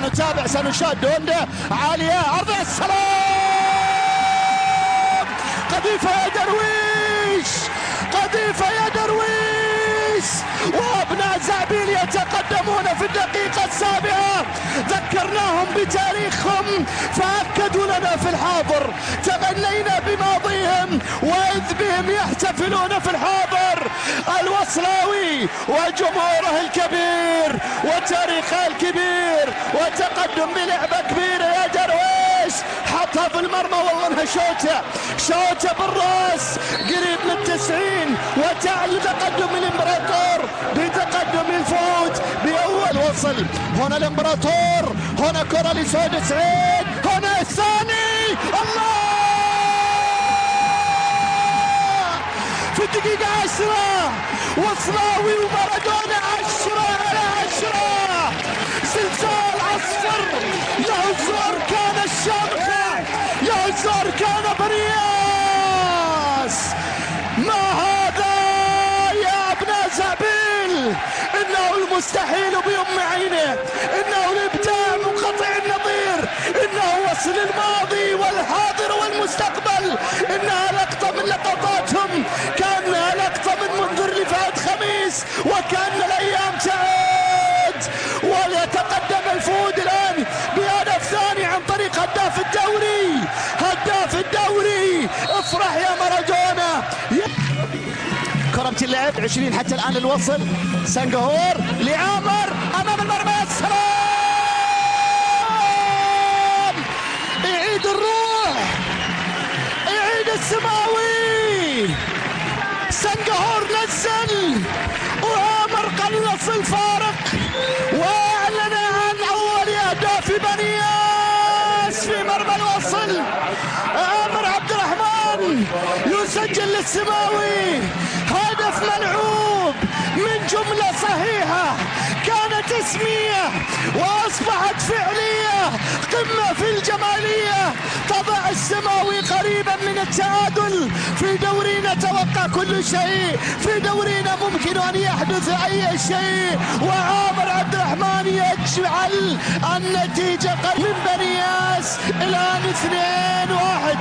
سنتابع، سنشاهد دونده عالية، عرض السلام، قذيفة يا درويش، قذيفة يا درويش، وأبناء زعبيل يتقدمون في الدقيقة السابعة. ذكرناهم بتاريخهم فأكدوا لنا في الحاضر، تغنينا بماضيهم وإذ بهم يحتفلون في الحاضر. الوصلاوي وجمهوره الكبير وتاريخه الكبير وتقدم بلعبة كبيرة يا درويش، حطها في المرمى والله انها شوتة بالراس قريب من 90، وتعال تقدم الامبراطور بتقدم الفوت باول وصل. هنا الامبراطور، هنا كرة لسعود سعيد، هنا الثاني، الله في الدقيقة 10 وصلاوي ومارادونا 10/10. زلزال عصفر يهزر كان الشامخة، يهزر كان برياس. ما هذا يا ابناء زعبيل؟ انه المستحيل بيم عينه، انه الابداع منقطع النظير، انه وصل الماضي والحاضر والمستقبل، انها لقطة من لقطاتهم، كانها لقطة من منذر لفات خميس، وكان الايام تعود. ويتقدم الفود الان بهدف ثاني عن طريق هداف الدوري، هداف الدوري. افرح يا مارادونا. كرة اللعب 20 حتى الان الوصل. سنغهور لعامر امام المرمى، السلام، يعيد الروح، يعيد السماوي. سنغهور نزل وعامر قلص الفارق واعلن عن اول اهداف بنياس في مرمى الوصل. عامر عبد الرحمن يسجل للسماوي هدف ملعوب من جملة صحيحة، كانت اسمية واصبحت فعلية، قمة في الجمالية. تضع السماوي قريبا من التعادل. في دورينا توقع كل شيء، في دورينا ممكن ان يحدث اي شيء، وعامر عبد الرحمن يجعل النتيجة قريب من بنياس. الان 2-1.